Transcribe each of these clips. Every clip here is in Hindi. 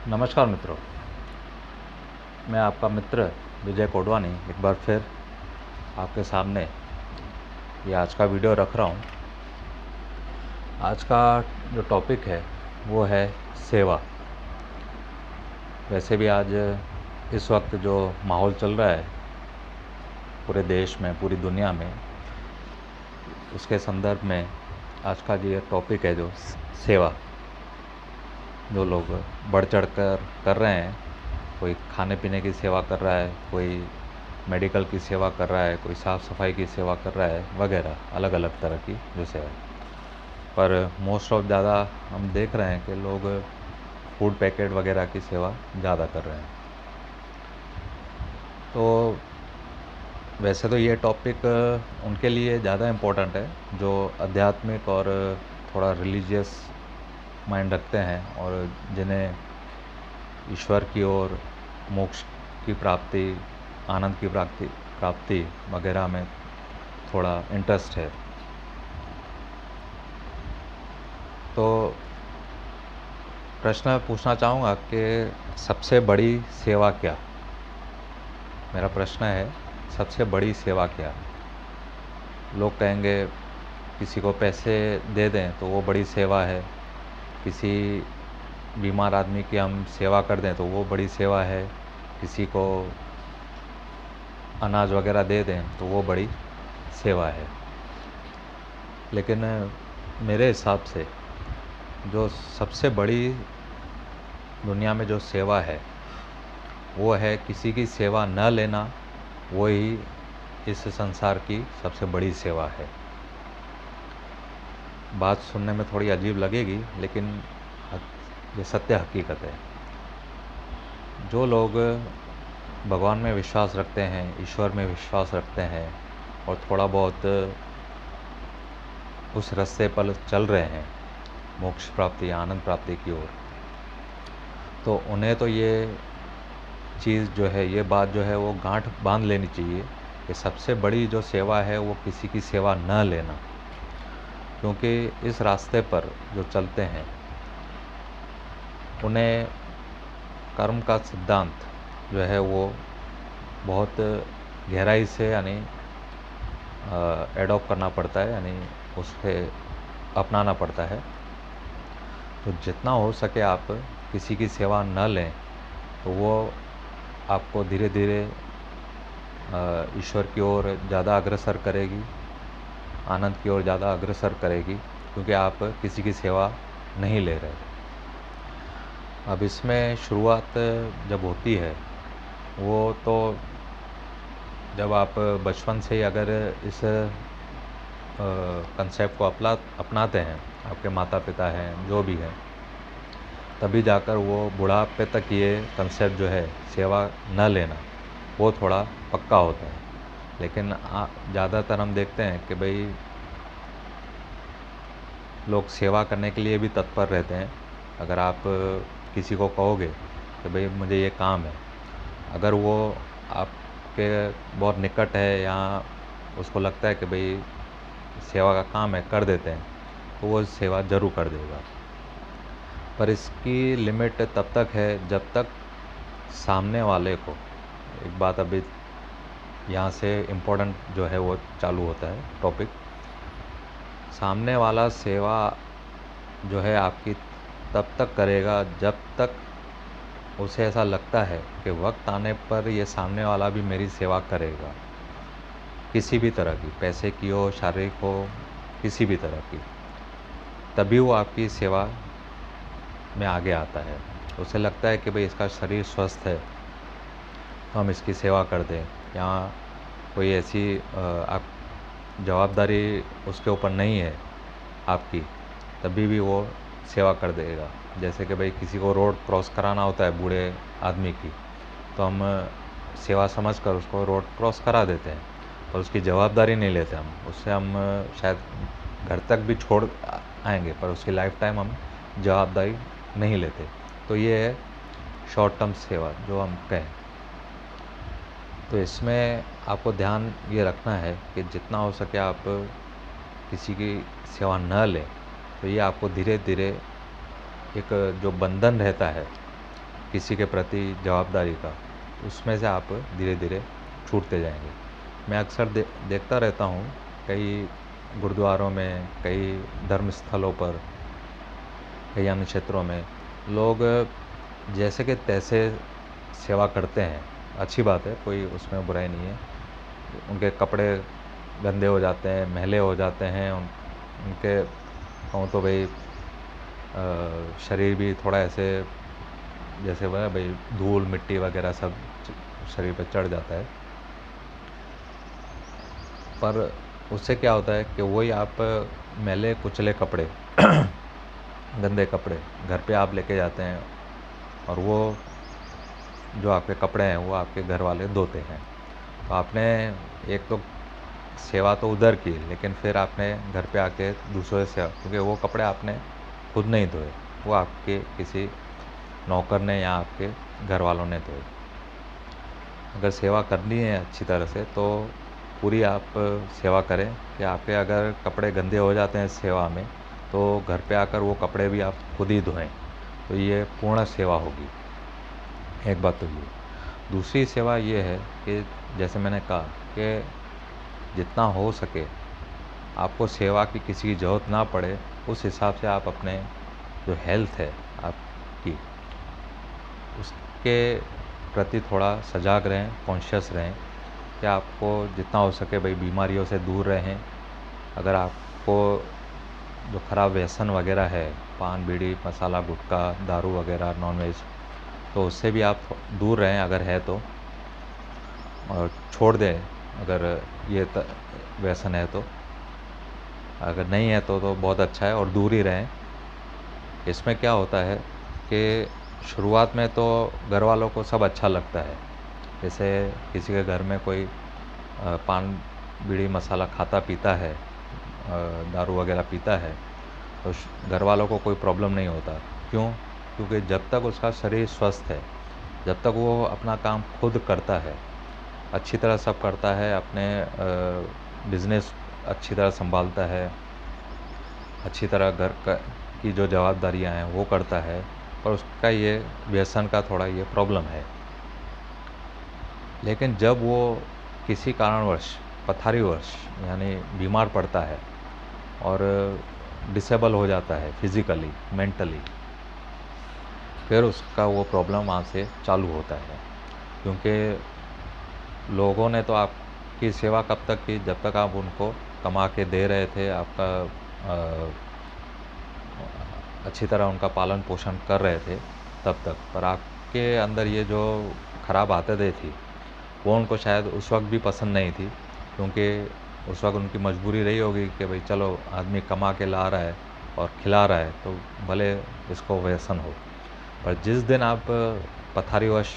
नमस्कार मित्रों, मैं आपका मित्र विजय कोडवानी एक बार फिर आपके सामने ये आज का वीडियो रख रहा हूँ। आज का जो टॉपिक है वो है सेवा। वैसे भी आज इस वक्त जो माहौल चल रहा है पूरे देश में, पूरी दुनिया में, उसके संदर्भ में आज का ये टॉपिक है जो सेवा। जो लोग बढ़ चढ़ कर रहे हैं, कोई खाने पीने की सेवा कर रहा है, कोई मेडिकल की सेवा कर रहा है, कोई साफ़ सफाई की सेवा कर रहा है, वगैरह अलग अलग तरह की जो सेवा है। पर मोस्ट ऑफ ज़्यादा हम देख रहे हैं कि लोग फूड पैकेट वगैरह की सेवा ज़्यादा कर रहे हैं। तो वैसे तो ये टॉपिक उनके लिए ज़्यादा इम्पोर्टेंट है जो आध्यात्मिक और थोड़ा रिलीजियस माइंड रखते हैं और जिन्हें ईश्वर की ओर, मोक्ष की प्राप्ति, आनंद की प्राप्ति वगैरह में थोड़ा इंटरेस्ट है। तो प्रश्न पूछना चाहूँगा कि सबसे बड़ी सेवा क्या? मेरा प्रश्न है, सबसे बड़ी सेवा क्या? लोग कहेंगे किसी को पैसे दे दें तो वो बड़ी सेवा है, किसी बीमार आदमी की हम सेवा कर दें तो वो बड़ी सेवा है, किसी को अनाज वगैरह दे दें तो वो बड़ी सेवा है। लेकिन मेरे हिसाब से जो सबसे बड़ी दुनिया में जो सेवा है वो है किसी की सेवा न लेना। वो ही इस संसार की सबसे बड़ी सेवा है। बात सुनने में थोड़ी अजीब लगेगी, लेकिन ये सत्य हकीकत है। जो लोग भगवान में विश्वास रखते हैं, ईश्वर में विश्वास रखते हैं और थोड़ा बहुत उस रास्ते पर चल रहे हैं मोक्ष प्राप्ति, आनंद प्राप्ति की ओर, तो उन्हें तो ये चीज़ जो है, ये बात जो है वो गांठ बांध लेनी चाहिए कि सबसे बड़ी जो सेवा है वो किसी की सेवा न लेना। क्योंकि इस रास्ते पर जो चलते हैं उन्हें कर्म का सिद्धांत जो है वो बहुत गहराई से यानी एडॉप्ट करना पड़ता है, यानी उससे अपनाना पड़ता है। तो जितना हो सके आप किसी की सेवा न लें, तो वो आपको धीरे धीरे ईश्वर की ओर ज़्यादा अग्रसर करेगी, आनंद की ओर ज़्यादा अग्रसर करेगी, क्योंकि आप किसी की सेवा नहीं ले रहे। अब इसमें शुरुआत जब होती है वो तो जब आप बचपन से ही अगर इस कंसेप्ट को अपनाते हैं, आपके माता पिता हैं, जो भी हैं, तभी जाकर वो बुढ़ापे तक ये कंसेप्ट जो है सेवा न लेना वो थोड़ा पक्का होता है। लेकिन ज़्यादातर हम देखते हैं कि भाई लोग सेवा करने के लिए भी तत्पर रहते हैं। अगर आप किसी को कहोगे कि भाई मुझे ये काम है, अगर वो आपके बहुत निकट है या उसको लगता है कि भाई सेवा का काम है, कर देते हैं, तो वो सेवा ज़रूर कर देगा। पर इसकी लिमिट तब तक है जब तक सामने वाले को, एक बात अभी यहाँ से इम्पोर्टेंट जो है वो चालू होता है टॉपिक, सामने वाला सेवा जो है आपकी तब तक करेगा जब तक उसे ऐसा लगता है कि वक्त आने पर ये सामने वाला भी मेरी सेवा करेगा, किसी भी तरह की, पैसे की हो, शारीरिक हो, किसी भी तरह की, तभी वो आपकी सेवा में आगे आता है। उसे लगता है कि भाई इसका शरीर स्वस्थ है तो हम इसकी सेवा कर दें, या कोई ऐसी आप जवाबदारी उसके ऊपर नहीं है आपकी, तभी भी वो सेवा कर देगा। जैसे कि भाई किसी को रोड क्रॉस कराना होता है बूढ़े आदमी की, तो हम सेवा समझकर उसको रोड क्रॉस करा देते हैं, पर उसकी जवाबदारी नहीं लेते हम उससे। हम शायद घर तक भी छोड़ आएंगे, पर उसकी लाइफ टाइम हम जवाबदारी नहीं लेते। तो ये है शॉर्ट टर्म सेवा जो हम कहें। तो इसमें आपको ध्यान ये रखना है कि जितना हो सके आप किसी की सेवा न लें। तो ये आपको धीरे धीरे एक जो बंधन रहता है किसी के प्रति जवाबदारी का, उसमें से आप धीरे धीरे छूटते जाएंगे। मैं अक्सर देखता रहता हूँ कई गुरुद्वारों में, कई धर्म स्थलों पर, कई अन्य क्षेत्रों में लोग जैसे कि तैसे सेवा करते हैं। अच्छी बात है, कोई उसमें बुराई नहीं है। उनके कपड़े गंदे हो जाते हैं, मैले हो जाते हैं, उनके कहूँ तो भाई शरीर भी थोड़ा ऐसे जैसे वह भाई धूल मिट्टी वगैरह सब शरीर पर चढ़ जाता है। पर उससे क्या होता है कि वही आप मैले कुचले कपड़े गंदे कपड़े घर पे आप लेके जाते हैं, और वो जो आपके कपड़े हैं वो आपके घर वाले धोते हैं। तो आपने एक तो सेवा तो उधर की, लेकिन फिर आपने घर पे आके दूसरों से सेवा, क्योंकि वो कपड़े आपने खुद नहीं धोए, वो आपके किसी नौकर ने या आपके घर वालों ने धोए। अगर सेवा करनी है अच्छी तरह से तो पूरी आप सेवा करें कि आपके अगर कपड़े गंदे हो जाते हैं सेवा में, तो घर पे आकर वो कपड़े भी आप खुद ही धोएं, तो ये पूर्ण सेवा होगी। एक बात तो ये। दूसरी सेवा ये है कि जैसे मैंने कहा कि जितना हो सके आपको सेवा की किसी की ज़रूरत ना पड़े, उस हिसाब से आप अपने जो हेल्थ है आपकी, उसके प्रति थोड़ा सजाग रहें, कॉन्शियस रहें कि आपको जितना हो सके भाई बीमारियों से दूर रहें। अगर आपको जो ख़राब व्यसन वगैरह है, पान बीड़ी मसाला गुटखा दारू वगैरह नॉनवेज, तो उससे भी आप दूर रहें अगर है तो, और छोड़ दें अगर ये व्यसन है तो। अगर नहीं है तो बहुत अच्छा है, और दूर ही रहें। इसमें क्या होता है कि शुरुआत में तो घर वालों को सब अच्छा लगता है। जैसे किसी के घर में कोई पान बीड़ी मसाला खाता पीता है, दारू वगैरह पीता है, तो घर वालों को कोई प्रॉब्लम नहीं होता। क्यों? क्योंकि जब तक उसका शरीर स्वस्थ है, जब तक वो अपना काम खुद करता है, अच्छी तरह सब करता है, अपने बिज़नेस अच्छी तरह संभालता है, अच्छी तरह घर का की जो जवाबदारियां हैं वो करता है, पर उसका ये व्यसन का थोड़ा ये प्रॉब्लम है। लेकिन जब वो किसी कारणवश पथारीवश यानी बीमार पड़ता है और डिसेबल हो जाता है फिज़िकली मेंटली, फिर उसका वो प्रॉब्लम वहाँ से चालू होता है। क्योंकि लोगों ने तो आपकी सेवा कब तक की? जब तक आप उनको कमा के दे रहे थे, आपका अच्छी तरह उनका पालन पोषण कर रहे थे तब तक। पर आपके अंदर ये जो ख़राब आदतें थी वो उनको शायद उस वक्त भी पसंद नहीं थी, क्योंकि उस वक्त उनकी मजबूरी रही होगी कि भाई चलो आदमी कमा के ला रहा है और खिला रहा है तो भले इसको व्यसन हो। पर जिस दिन आप पथारीवश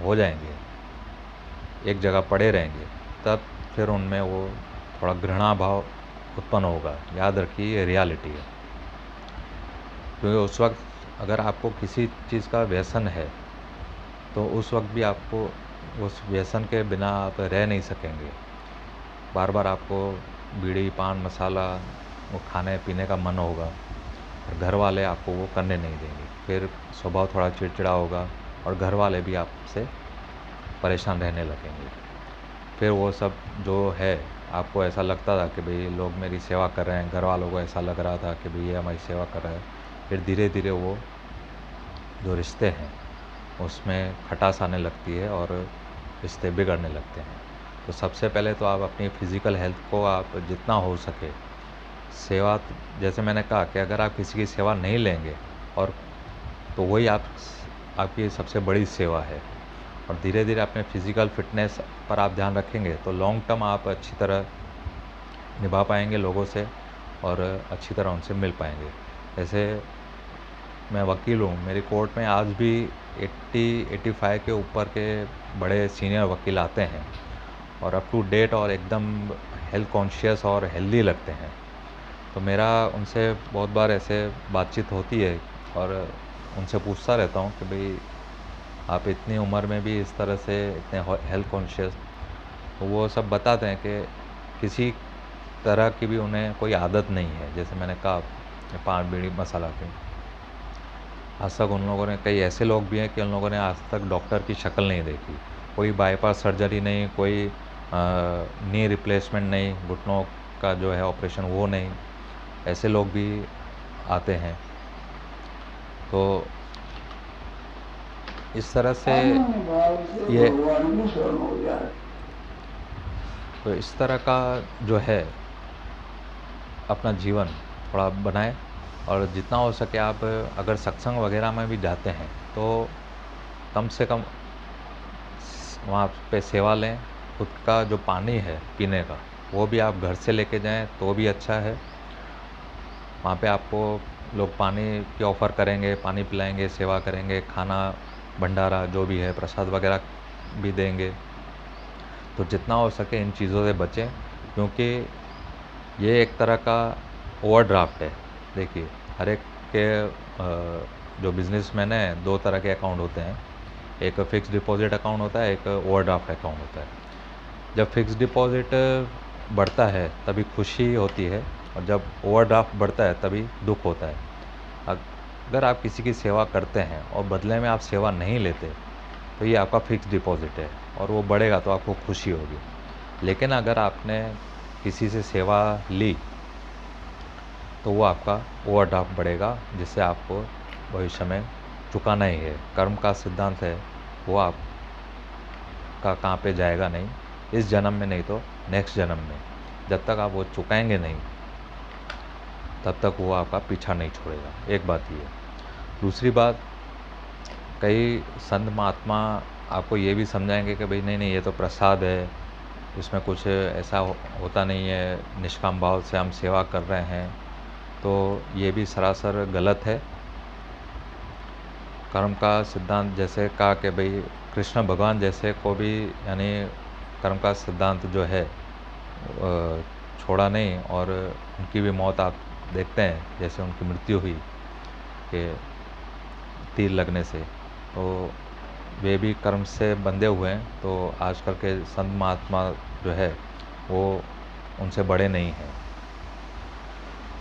हो जाएंगे, एक जगह पड़े रहेंगे, तब फिर उनमें वो थोड़ा घृणा भाव उत्पन्न होगा। याद रखिए ये रियलिटी है। क्योंकि उस वक्त अगर आपको किसी चीज़ का व्यसन है तो उस वक्त भी आपको उस व्यसन के बिना आप रह नहीं सकेंगे। बार बार आपको बीड़ी पान मसाला वो खाने पीने का मन होगा, और घर वाले आपको वो करने नहीं देंगे। फिर स्वभाव थोड़ा चिड़चिड़ा होगा और घर वाले भी आपसे परेशान रहने लगेंगे। फिर वो सब जो है आपको ऐसा लगता था कि भाई लोग मेरी सेवा कर रहे हैं, घर वालों को ऐसा लग रहा था कि भाई ये हमारी सेवा कर रहा है। फिर धीरे धीरे वो जो रिश्ते हैं उसमें खटास आने लगती है और रिश्ते बिगड़ने लगते हैं। तो सबसे पहले तो आप अपनी फ़िज़िकल हेल्थ को आप जितना हो सके सेवा, जैसे मैंने कहा कि अगर आप किसी की सेवा नहीं लेंगे और तो वही आपकी सबसे बड़ी सेवा है। और धीरे धीरे अपने फ़िज़िकल फ़िटनेस पर आप ध्यान रखेंगे तो लॉन्ग टर्म आप अच्छी तरह निभा पाएंगे लोगों से और अच्छी तरह उनसे मिल पाएंगे। जैसे मैं वकील हूँ, मेरी कोर्ट में आज भी 80-85 के ऊपर के बड़े सीनियर वकील आते हैं और अप टू डेट और एकदम हेल्थ कॉन्शियस और हेल्दी लगते हैं। तो मेरा उनसे बहुत बार ऐसे बातचीत होती है और उनसे पूछता रहता हूँ कि भाई आप इतनी उम्र में भी इस तरह से इतने हेल्थ कॉन्शियस। तो वो सब बताते हैं कि किसी तरह की भी उन्हें कोई आदत नहीं है। जैसे मैंने कहा पान बीड़ी मसाला की, आज तक उन लोगों ने, कई ऐसे लोग भी हैं कि उन लोगों ने आज तक डॉक्टर की शक्ल नहीं देखी, कोई बाईपास सर्जरी नहीं, कोई नी रिप्लेसमेंट नहीं, घुटनों का जो है ऑपरेशन वो नहीं, ऐसे लोग भी आते हैं। तो इस तरह से ये तो इस तरह का जो है अपना जीवन थोड़ा बनाएं, और जितना हो सके आप अगर सत्संग वगैरह में भी जाते हैं तो कम से कम वहाँ पे सेवा लें। खुद का जो पानी है पीने का वो भी आप घर से लेके जाएं तो भी अच्छा है। वहाँ पे आपको लोग पानी की ऑफ़र करेंगे, पानी पिलाएंगे, सेवा करेंगे, खाना भंडारा जो भी है प्रसाद वगैरह भी देंगे। तो जितना हो सके इन चीज़ों से बचें, क्योंकि ये एक तरह का ओवरड्राफ्ट है। देखिए, हर एक के जो बिजनेसमैन है, दो तरह के अकाउंट होते हैं, एक फ़िक्स डिपॉज़िट अकाउंट होता है, एक ओवरड्राफ्ट अकाउंट होता है। जब फ़िक्स डिपॉज़िट बढ़ता है तभी खुशी होती है, और जब ओवरड्राफ्ट बढ़ता है तभी दुख होता है। अगर आप किसी की सेवा करते हैं और बदले में आप सेवा नहीं लेते तो ये आपका फ़िक्स डिपॉज़िट है, और वो बढ़ेगा तो आपको खुशी होगी। लेकिन अगर आपने किसी से सेवा ली तो वो आपका ओवरड्राफ्ट बढ़ेगा, जिससे आपको भविष्य में चुकाना ही है। कर्म का सिद्धांत है, वो आपका कहाँ पे जाएगा नहीं, इस जन्म में नहीं तो नेक्स्ट जन्म में। जब तक आप वो चुकाएंगे नहीं तब तक वो आपका पीछा नहीं छोड़ेगा। एक बात ये। दूसरी बात, कई संत महात्मा आपको ये भी समझाएंगे कि भाई नहीं नहीं, ये तो प्रसाद है, इसमें कुछ ऐसा होता नहीं है, निष्काम भाव से हम सेवा कर रहे हैं। तो ये भी सरासर गलत है। कर्म का सिद्धांत जैसे कहा कि भाई कृष्ण भगवान जैसे को भी, यानी कर्म का सिद्धांत जो है छोड़ा नहीं, और उनकी भी मौत आप देखते हैं, जैसे उनकी मृत्यु हुई कि तीर लगने से, तो वे भी कर्म से बंधे हुए हैं। तो आजकल के संत महात्मा जो है वो उनसे बड़े नहीं हैं।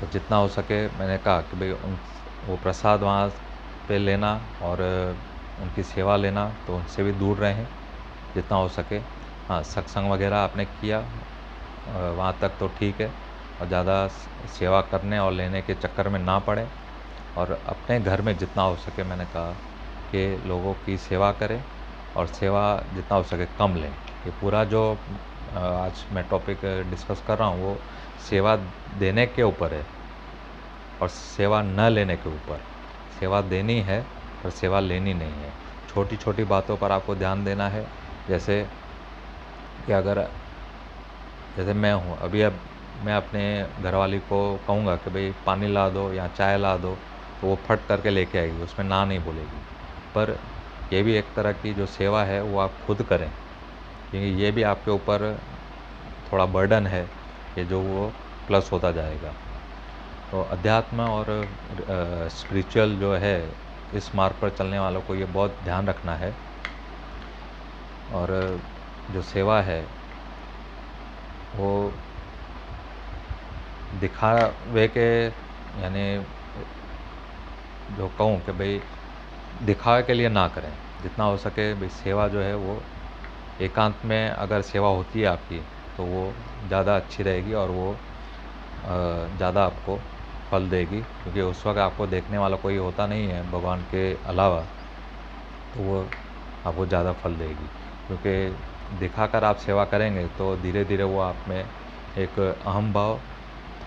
तो जितना हो सके, मैंने कहा कि भाई वो प्रसाद वहाँ पे लेना और उनकी सेवा लेना, तो उनसे भी दूर रहें जितना हो सके। हाँ, सत्संग वगैरह आपने किया वहाँ तक तो ठीक है, और ज़्यादा सेवा करने और लेने के चक्कर में ना पड़े, और अपने घर में जितना हो सके, मैंने कहा कि लोगों की सेवा करें, और सेवा जितना हो सके कम लें। ये पूरा जो आज मैं टॉपिक डिस्कस कर रहा हूँ वो सेवा देने के ऊपर है और सेवा न लेने के ऊपर। सेवा देनी है पर सेवा लेनी नहीं है। छोटी छोटी बातों पर आपको ध्यान देना है। जैसे कि अगर जैसे मैं हूँ अभी, अब मैं अपने घरवाली को कहूँगा कि भाई पानी ला दो या चाय ला दो, तो वो फट करके लेके आएगी, उसमें ना नहीं बोलेगी। पर ये भी एक तरह की जो सेवा है वो आप खुद करें, क्योंकि ये भी आपके ऊपर थोड़ा बर्डन है कि जो वो प्लस होता जाएगा। तो अध्यात्म और स्पिरिचुअल जो है, इस मार्ग पर चलने वालों को ये बहुत ध्यान रखना है। और जो सेवा है वो दिखावे के, यानी जो कहूँ कि भाई दिखावे के लिए ना करें। जितना हो सके भाई सेवा जो है वो एकांत में अगर सेवा होती है आपकी, तो वो ज़्यादा अच्छी रहेगी और वो ज़्यादा आपको फल देगी, क्योंकि उस वक्त आपको देखने वाला कोई होता नहीं है भगवान के अलावा, तो वो आपको ज़्यादा फल देगी। क्योंकि दिखाकर आप सेवा करेंगे तो धीरे धीरे वो आप में एक अहम भाव,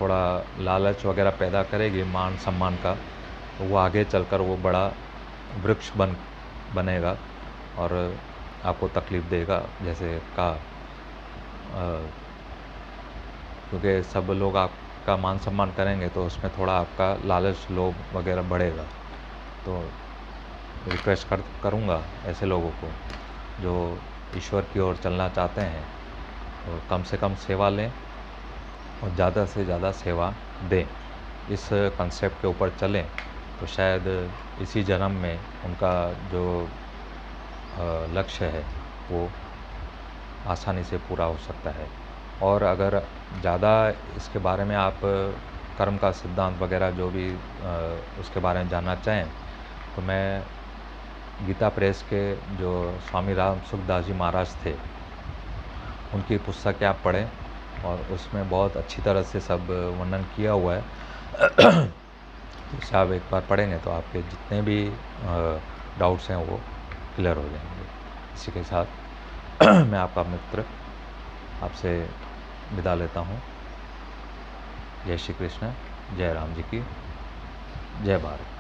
थोड़ा लालच वगैरह पैदा करेगी, मान सम्मान का, तो वो आगे चलकर वो बड़ा वृक्ष बनेगा और आपको तकलीफ़ देगा। जैसे कहा, क्योंकि सब लोग आपका मान सम्मान करेंगे तो उसमें थोड़ा आपका लालच, लोभ वगैरह बढ़ेगा। तो रिक्वेस्ट करूँगा ऐसे लोगों को जो ईश्वर की ओर चलना चाहते हैं, तो कम से कम सेवा लें और ज़्यादा से ज़्यादा सेवा दें। इस कंसेप्ट के ऊपर चलें तो शायद इसी जन्म में उनका जो लक्ष्य है वो आसानी से पूरा हो सकता है। और अगर ज़्यादा इसके बारे में आप कर्म का सिद्धांत वगैरह जो भी उसके बारे में जानना चाहें, तो मैं गीता प्रेस के जो स्वामी राम सुखदास जी महाराज थे, उनकी पुस्तकें आप पढ़ें और उसमें बहुत अच्छी तरह से सब वर्णन किया हुआ है। तो इसे आप एक बार पढ़ेंगे तो आपके जितने भी डाउट्स हैं वो क्लियर हो जाएंगे। इसी के साथ मैं आपका मित्र आपसे विदा लेता हूँ। जय श्री कृष्ण, जय राम जी की, जय भारत।